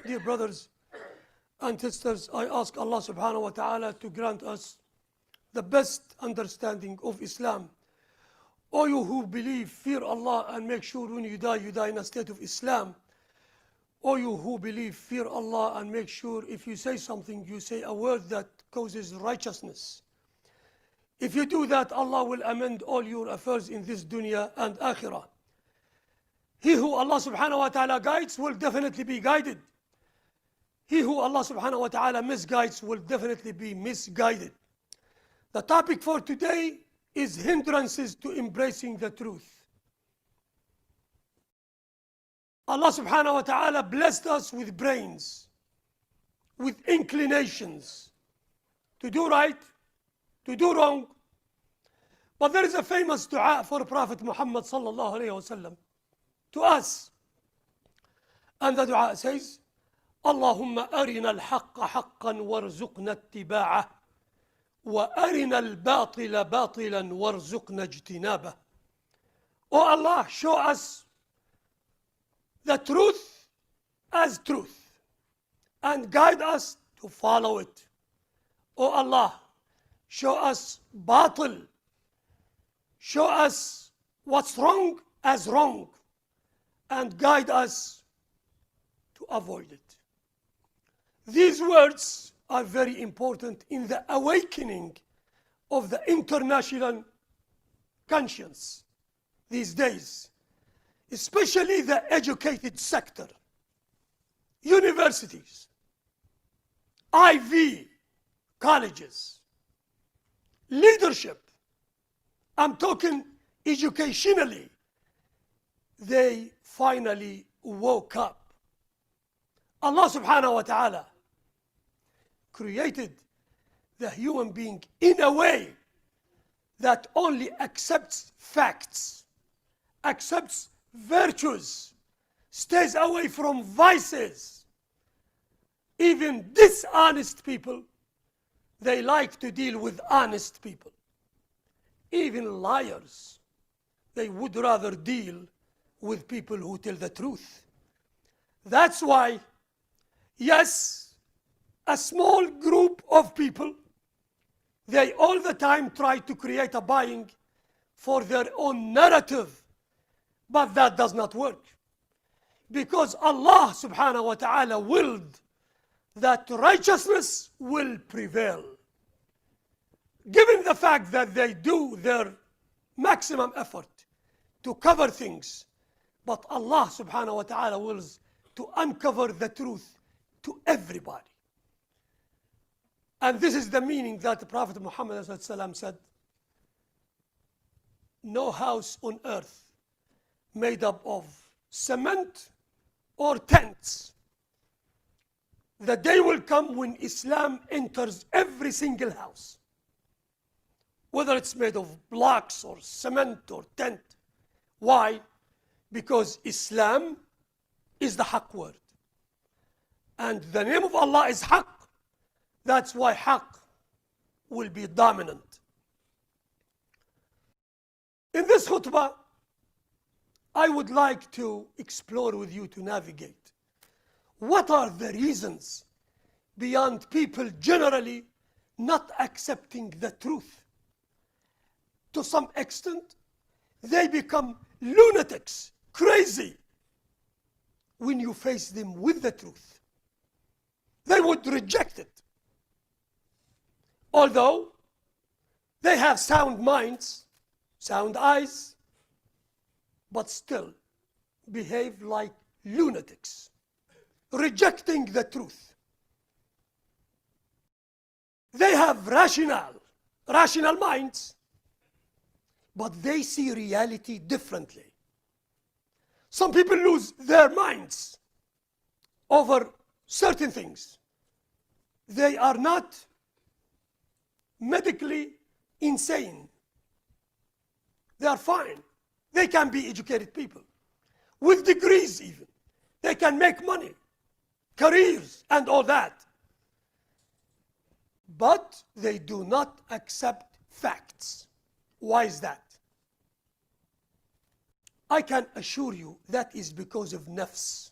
Dear brothers and sisters, I ask Allah subhanahu wa ta'ala to grant us the best understanding of Islam. O you who believe, fear Allah and make sure when you die in a state of Islam. O you who believe, fear Allah and make sure if you say something, you say a word that causes righteousness. If you do that, Allah will amend all your affairs in this dunya and akhirah. He who Allah subhanahu wa ta'ala guides will definitely be guided. He who Allah subhanahu wa ta'ala misguides will definitely be misguided. The topic for today is hindrances to embracing the truth. Allah subhanahu wa ta'ala blessed us with brains, with inclinations to do right, to do wrong. But there is a famous dua for Prophet Muhammad sallallahu alayhi wa sallam to us. And the dua says, Allahumma arina al-haqqa haqqan warzuqna ittiba'ah wa arina al-batila batilan warzuqna ijtinabah. Oh Allah, show us the truth as truth and guide us to follow it. Oh Allah, show us batil, show us what's wrong as wrong, and guide us to avoid it. These words are very important in the awakening of the international conscience these days, especially the educated sector, universities, IV colleges, leadership. I'm talking educationally. They finally woke up. Allah subhanahu wa ta'ala created the human being in a way that only accepts facts, accepts virtues, stays away from vices. Even dishonest people, they like to deal with honest people. Even liars, they would rather deal with people who tell the truth. That's why, yes, a small group of people, they all the time try to create a buying for their own narrative, but that does not work. Because Allah subhanahu wa ta'ala willed that righteousness will prevail. Given the fact that they do their maximum effort to cover things, but Allah subhanahu wa ta'ala wills to uncover the truth to everybody. And this is the meaning that the Prophet Muhammad said, no house on earth made up of cement or tents. The day will come when Islam enters every single house, whether it's made of blocks or cement or tent. Why? Because Islam is the Haqq word. And the name of Allah is Haqq. That's why Haqq will be dominant. In this khutbah, I would like to explore with you, to navigate. What are the reasons beyond people generally not accepting the truth? To some extent, they become lunatics, crazy, when you face them with the truth. They would reject it. Although they have sound minds, sound eyes, but still behave like lunatics, rejecting the truth. They have rational minds, but they see reality differently. Some people lose their minds over certain things. They are not medically insane. They are fine. They can be educated people, with degrees even. They can make money, careers, and all that. But they do not accept facts. Why is that? I can assure you that is because of nafs,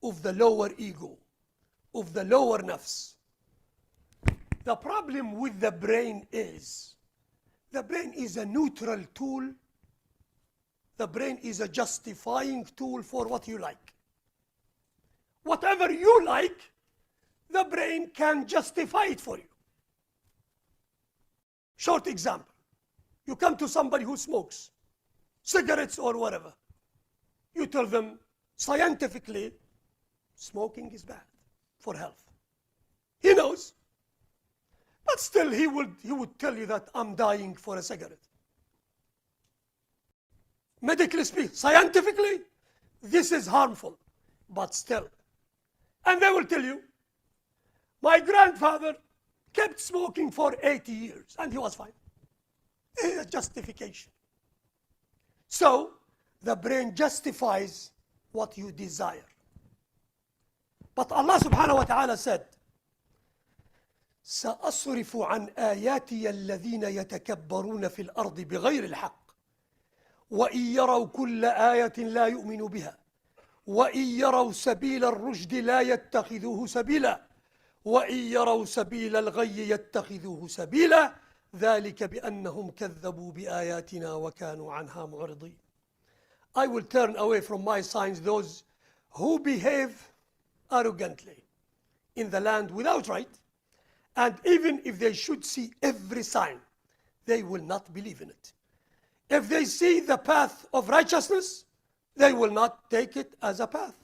of the lower ego. of the lower nafs. The problem with the brain is, the brain is a neutral tool. The brain is a justifying tool for what you like. Whatever you like, the brain can justify it for you. Short example. You come to somebody who smokes cigarettes or whatever. You tell them, scientifically, smoking is bad for health. He knows. But still, he would tell you that I'm dying for a cigarette. Medically speaking, scientifically, this is harmful, but still. And they will tell you, my grandfather kept smoking for 80 years, and he was fine. This is a justification. So, the brain justifies what you desire. But Allah subhanahu wa ta'ala said, سأصرف عن آياتي الذين يتكبرون في الأرض بغير الحق وإن يروا كل آية لا يؤمنوا بها وإن يروا سبيل الرشد لا يتخذوه سبيلا وإن يروا سبيل الغي يتخذوه سبيلا ذلك بأنهم كذبوا بآياتنا وكانوا عنها معرضين. I will turn away from my signs those who behave arrogantly in the land without right, and even if they should see every sign, they will not believe in it. If they see the path of righteousness, they will not take it as a path.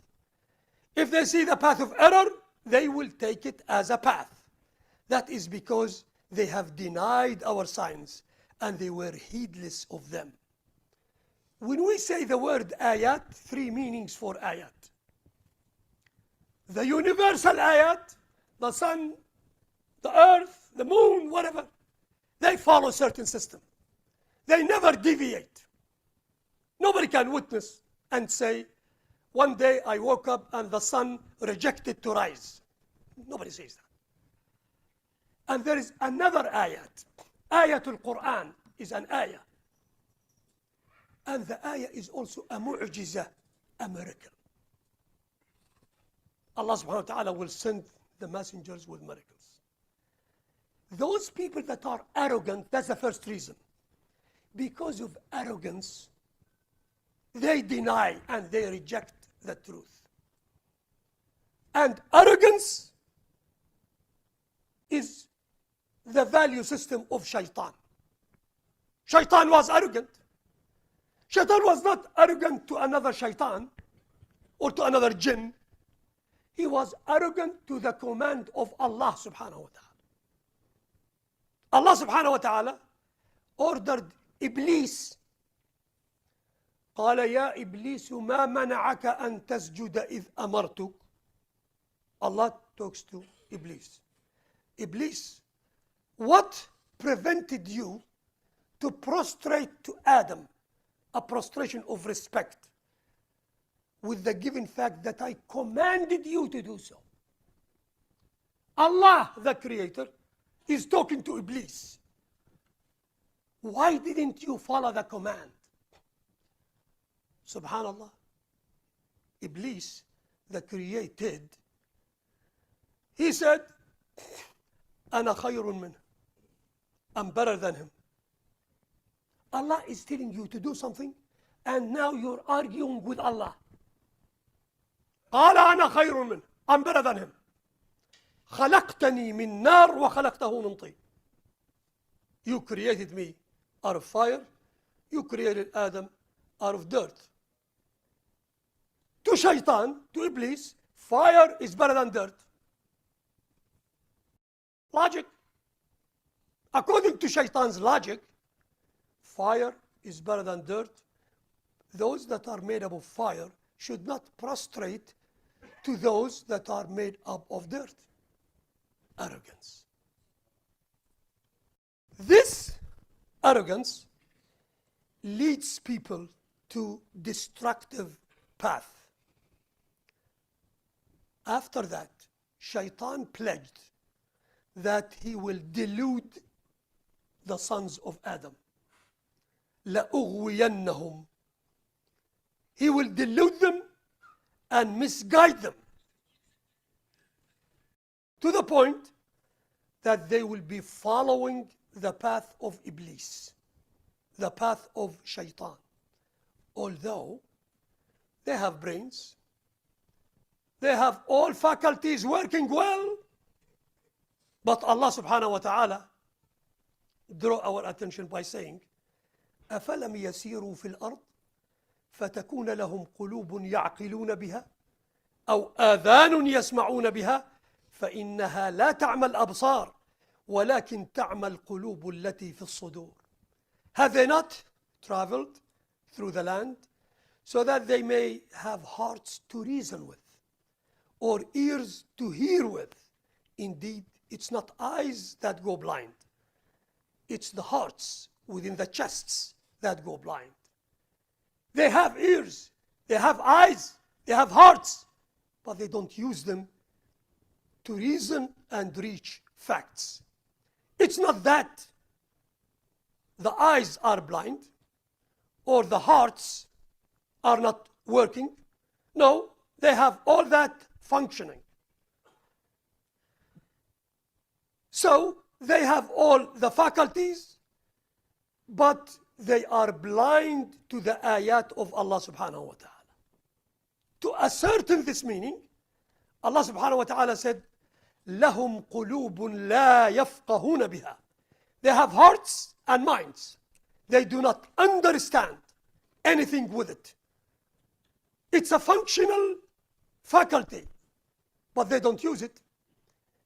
If they see the path of error, they will take it as a path. That is because they have denied our signs and they were heedless of them. When we say the word ayat, three meanings for ayat. The universal ayat, the sun, the earth, the moon, whatever, they follow a certain system. They never deviate. Nobody can witness and say, one day I woke up and the sun rejected to rise. Nobody says that. And there is another ayat. Ayatul Quran is an ayah. And the ayah is also a mu'jizah, a miracle. Allah subhanahu wa ta'ala will send the messengers with miracles. Those people that are arrogant, that's the first reason. Because of arrogance, they deny and they reject the truth. And arrogance is the value system of shaitan. Shaitan was arrogant. Shaitan was not arrogant to another shaitan or to another jinn. He was arrogant to the command of Allah subhanahu wa ta'ala. Allah subhanahu wa ta'ala ordered Iblis. قال يا إبليس ما منعك أن تسجد إذ أمرتك. Allah talks to Iblis. Iblis, what prevented you to prostrate to Adam, a prostration of respect, with the given fact that I commanded you to do so? Allah, the Creator, is talking to Iblis. Why didn't you follow the command? Subhanallah. Iblis, the created, he said, أنا خير منه. I'm better than him. Allah is telling you to do something, and now you're arguing with Allah. قال أنا خير منه. I'm better than him. خلقتني من نار وخلقته من طين. You created me out of fire. You created Adam out of dirt. To shaitan, to Iblis, fire is better than dirt. Logic. According to shaitan's logic, fire is better than dirt. Those that are made up of fire should not prostrate to those that are made up of dirt. Arrogance. This arrogance leads people to destructive path. After that, Shaitan pledged that he will delude the sons of Adam. لَأُغْوِيَنَّهُمْ. He will delude them and misguide them. to the point that they will be following the path of Iblis, the path of Shaitan. Although they have brains, they have all faculties working well, but Allah subhanahu wa ta'ala draw our attention by saying, أَفَلَمْ يَسِيرُوا فِي الْأَرْضِ فَتَكُونَ لَهُمْ قُلُوبٌ يَعْقِلُونَ بِهَا أَوْ آذَانٌ يَسْمَعُونَ بِهَا فإنها لا تعمى الأبصار ولكن تعمى القلوب التي في الصدور. Have they not traveled through the land so that they may have hearts to reason with or ears to hear with? Indeed, it's not eyes that go blind. It's the hearts within the chests that go blind. They have ears, they have eyes, they have hearts, but they don't use them to reason and reach facts. It's not that the eyes are blind or the hearts are not working. No, they have all that functioning. So they have all the faculties, but they are blind to the ayat of Allah subhanahu wa ta'ala. To ascertain this meaning, Allah subhanahu wa ta'ala said, لهم قلوب لا يفقهون بها. They have hearts and minds. They do not understand anything with it. It's a functional faculty, but they don't use it.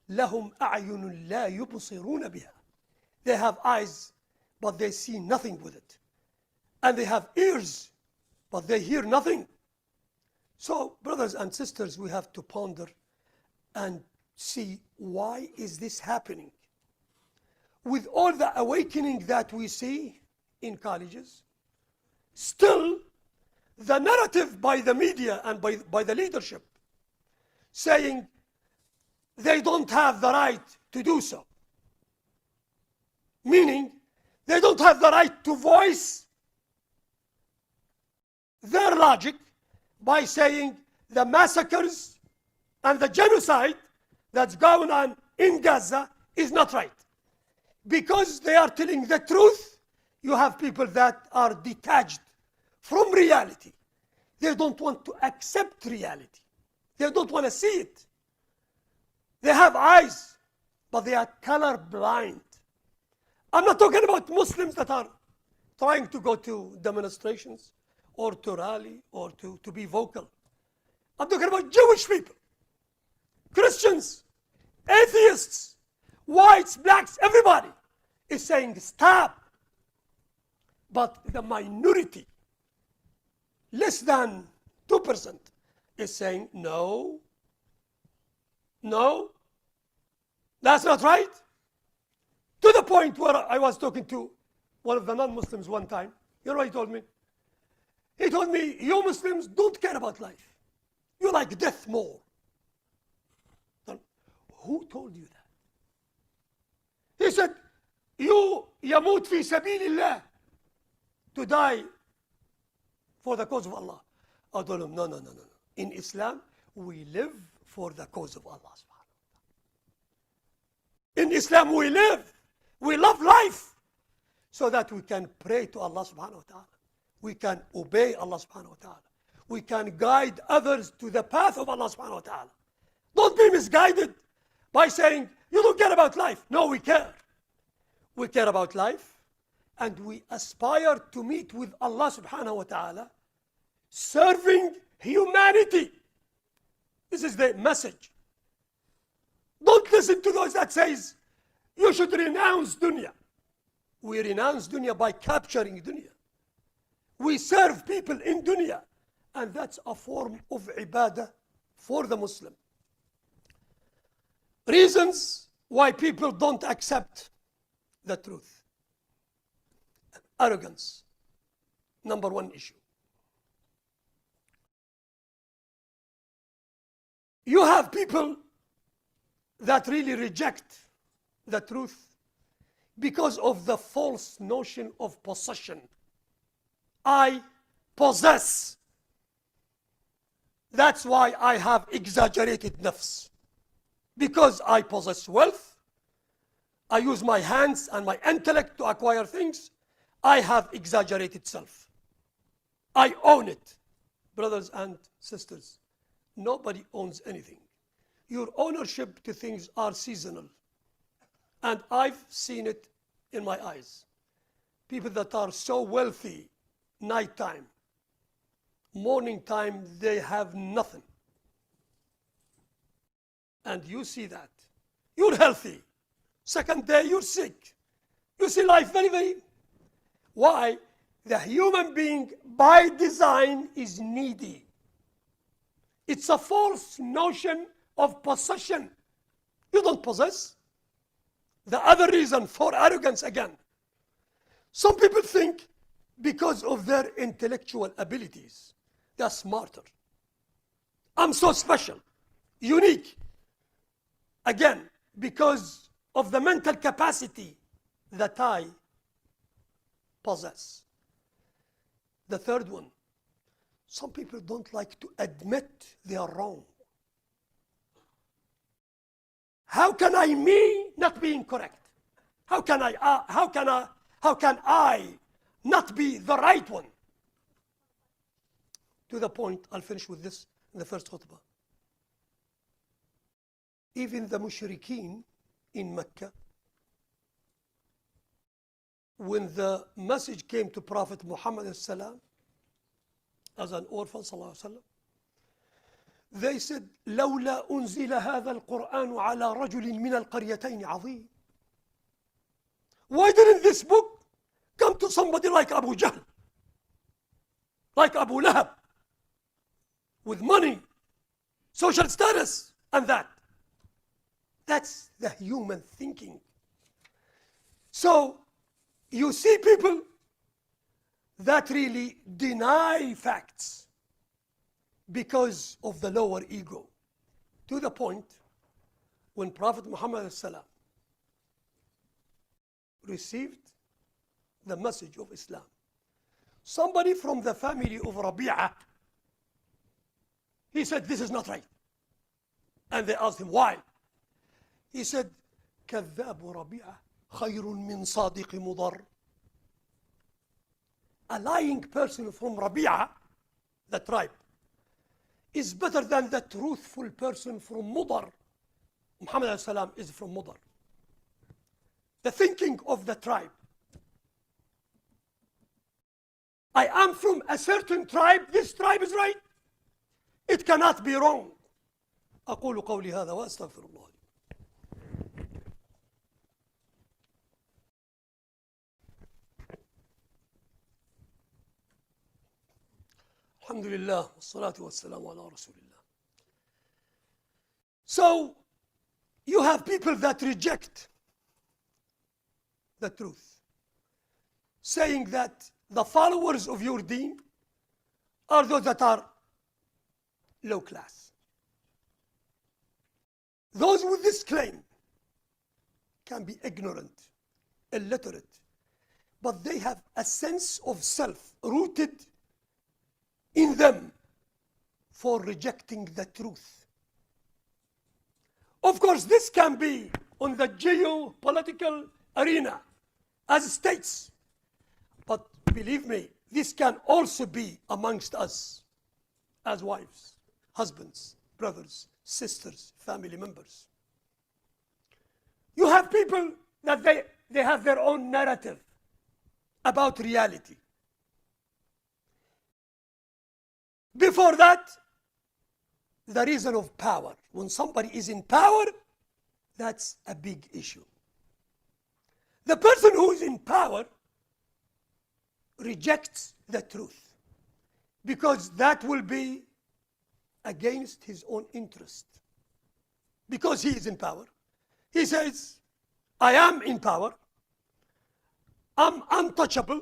لهم أعين لا يبصرون بها. They have eyes, but they see nothing with it. And they have ears, but they hear nothing. So, brothers and sisters, we have to ponder and see, why is this happening? With all the awakening that we see in colleges, still the narrative by the media and by the leadership saying they don't have the right to do so. Meaning, they don't have the right to voice their logic by saying the massacres and the genocide that's going on in Gaza is not right. Because they are telling the truth, you have people that are detached from reality. They don't want to accept reality. They don't want to see it. They have eyes, but they are color blind. I'm not talking about Muslims that are trying to go to demonstrations or to rally or to be vocal. I'm talking about Jewish people, Christians, atheists, whites, blacks, everybody is saying stop. But the minority, less than 2%, is saying no, no, that's not right. To the point where I was talking to one of the non-Muslims one time. You know what he told me? He told me, you Muslims don't care about life. You like death more. Who told you that? He said, you يموت في سبيل الله, to die for the cause of Allah. I told him, no, no, no, no. In Islam, we live for the cause of Allah. In Islam, we live. We love life so that we can pray to Allah subhanahu wa ta'ala. We can obey Allah subhanahu wa ta'ala. We can guide others to the path of Allah subhanahu wa ta'ala. Don't be misguided by saying, you don't care about life. No, we care. We care about life, and we aspire to meet with Allah subhanahu wa ta'ala, serving humanity. This is the message. Don't listen to those that says, you should renounce dunya. We renounce dunya by capturing dunya. We serve people in dunya, and that's a form of ibadah for the Muslim. Reasons why people don't accept the truth. Arrogance, number one issue. You have people that really reject the truth because of the false notion of possession. I possess. That's why I have exaggerated nafs. because I possess wealth, I use my hands and my intellect to acquire things, I have exaggerated self. I own it. Brothers and sisters, nobody owns anything. Your ownership to things are seasonal. And I've seen it in my eyes. People that are so wealthy, nighttime, morning time, they have nothing. And you see that. You're healthy. Second day, you're sick. You see life very, very. Why? The human being, by design, is needy. It's a false notion of possession. You don't possess. The other reason for arrogance again. Some people think because of their intellectual abilities, they're smarter. I'm so special, unique. Again, because of the mental capacity that I possess. The third one, some people don't like to admit they are wrong. How can me not be incorrect? How can I not be the right one? To the point, I'll finish with this in the first khutbah. Even the mushrikeen in Mecca, when the message came to Prophet Muhammad as an orphan, they said, لولا أنزل هذا القرآن على رجل من القريتين عظيم. Why didn't this book come to somebody like Abu Jahl, like Abu Lahab, with money, social status, and that? That's the human thinking. So you see people that really deny facts because of the lower ego. To the point, when Prophet Muhammad received the message of Islam, somebody from the family of Rabi'ah, he said, this is not right. And they asked him, why? He said, كذاب ربيعة خير من صادق مضر. A lying person from Rabi'ah, the tribe, is better than the truthful person from Mudar. Muhammad is from Mudar. The thinking of the tribe. I am from a certain tribe, this tribe is right. It cannot be wrong. أقول قولي هذا وأستغفر الله. الحمد لله والصلاة والسلام على رسول الله. So, you have people that reject the truth, saying that the followers of your deen are those that are low class. Those with this claim can be ignorant, illiterate, but they have a sense of self rooted in them for rejecting the truth. Of course, this can be on the geopolitical arena as states, but believe me, this can also be amongst us as wives, husbands, brothers, sisters, family members. You have people that they have their own narrative about reality. Before that, the reason of power. When somebody is in power, that's a big issue. The person who is in power rejects the truth because that will be against his own interest. Because he is in power, he says, I am in power, I'm untouchable,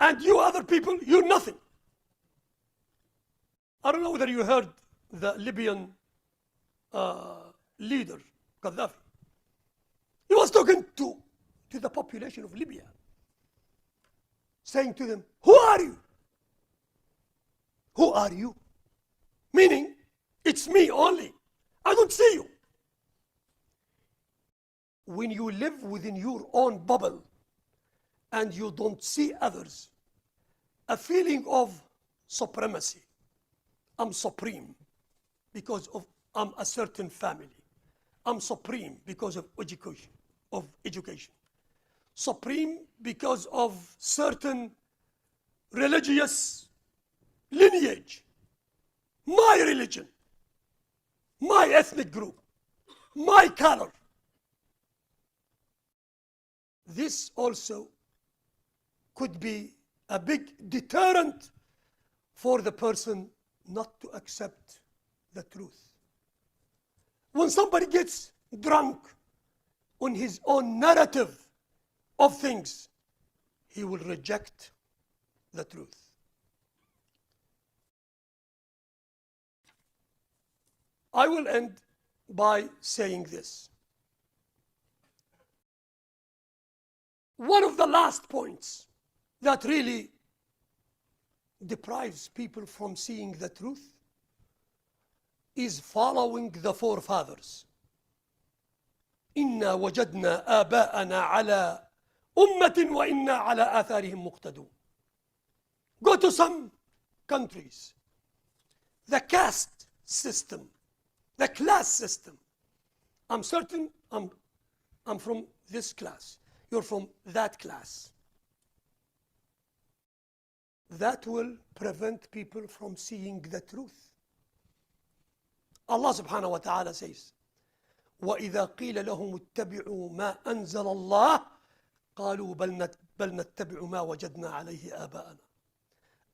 and you other people, you're nothing. I don't know whether you heard the Libyan leader, Gaddafi. He was talking to the population of Libya, saying to them, who are you? Who are you? Meaning, it's me only. I don't see you. When you live within your own bubble and you don't see others, a feeling of supremacy. I'm supreme because of I'm a certain family. I'm supreme because of education. Supreme because of certain religious lineage. My religion, my ethnic group, my color. This also could be a big deterrent for the person not to accept the truth. When somebody gets drunk on his own narrative of things, he will reject the truth. I will end by saying this. One of the last points that really deprives people from seeing the truth is following the forefathers. إنا وجدنا آباءنا على أمة وإنا على آثارهم مقتدون. Go to some countries, the caste system, the class system. I'm certain I'm from this class. You're from that class. That will prevent people from seeing the truth. Allah subhanahu wa ta'ala says, وَإِذَا قِيلَ لَهُمُ اتَّبِعُوا مَا أَنزَلَ اللَّهِ قَالُوا بَلْ نَتَّبِعُ مَا وَجَدْنَا عَلَيْهِ آبَاءَنَا.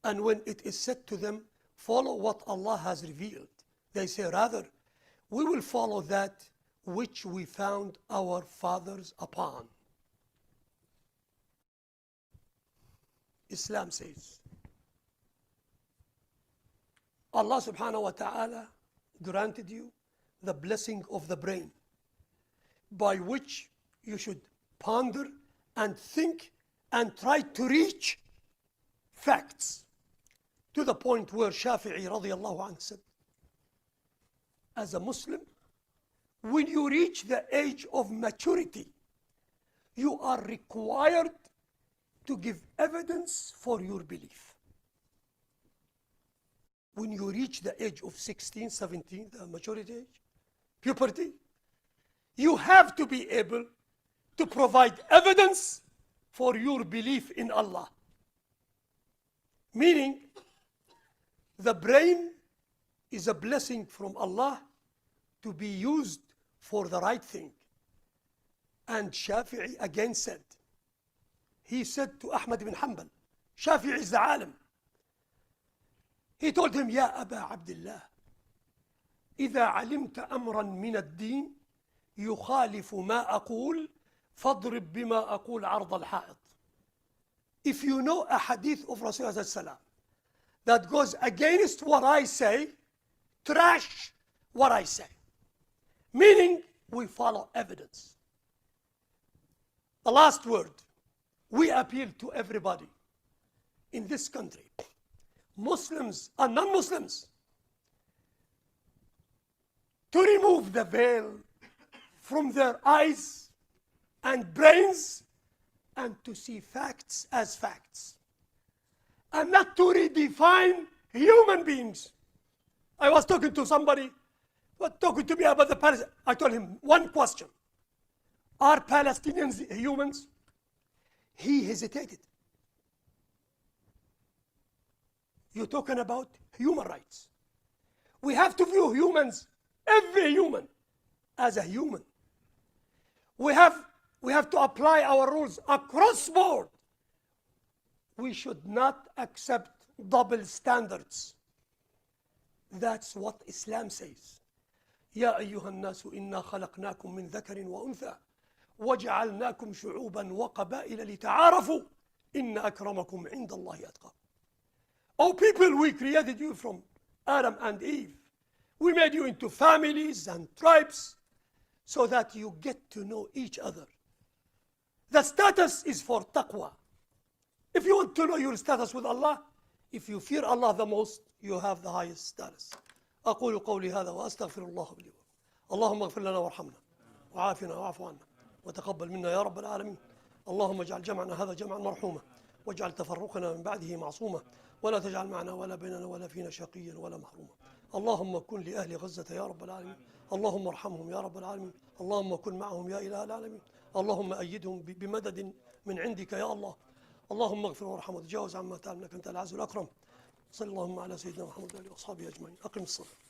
And when it is said to them, follow what Allah has revealed, they say, rather, we will follow that which we found our fathers upon. Islam says, Allah subhanahu wa ta'ala granted you the blessing of the brain, by which you should ponder and think and try to reach facts, to the point where Shafi'i radiallahu anhu said, as a Muslim, when you reach the age of maturity, you are required to give evidence for your belief. When you reach the age of 16, 17, the maturity age, puberty, you have to be able to provide evidence for your belief in Allah. Meaning, the brain is a blessing from Allah to be used for the right thing. And Shafi'i again said, he said to Ahmad ibn Hanbal, Shafi'i is the alim. He told him, Ya Aba Abdullah, إذا علمت أمرا من الدين يخالف ما أقول فاضرب بما أقول عرض الحائط. If you know a hadith of Rasulullah that goes against what I say, trash what I say. Meaning, we follow evidence. The last word, we appeal to everybody in this country, Muslims and non-Muslims, to remove the veil from their eyes and brains and to see facts as facts and not to redefine human beings. I was talking to somebody talking to me about the Palestinians. I told him one question. Are Palestinians humans? He hesitated. You're talking about human rights. We have to view humans, every human, as a human. We have to apply our rules across board. We should not accept double standards. That's what Islam says. يا أيها الناس إنا خلقناكم من ذكر وأنثى وجعلناكم شعوبا وقبائل لتعارفوا إن أكرمكم عند الله أتقاكم. Oh people, we created you from Adam and Eve. We made you into families and tribes so that you get to know each other. The status is for taqwa. If you want to know your status with Allah, if you fear Allah the most, you have the highest status. أقول قولي هذا وأستغفر الله لي ولكم. اللهم اغفر لنا وارحمنا وعافنا واعف عنا وتقبل منا يا رب العالمين. اللهم اجعل جمعنا هذا جمعا مرحوما، واجعل تفرقنا من بعده معصوما، ولا تجعل معنا ولا بيننا ولا فينا شقيا ولا محروما. اللهم كن لأهل غزة يا رب العالمين، اللهم ارحمهم يا رب العالمين، اللهم كن معهم يا إله العالمين، اللهم أيدهم بمدد من عندك يا الله. اللهم اغفر وارحم وتجاوز عما تعلم انك انت العز الاكرم. صلى اللهم على سيدنا محمد وآله وأصحابه أجمعين. أقم الصلاة.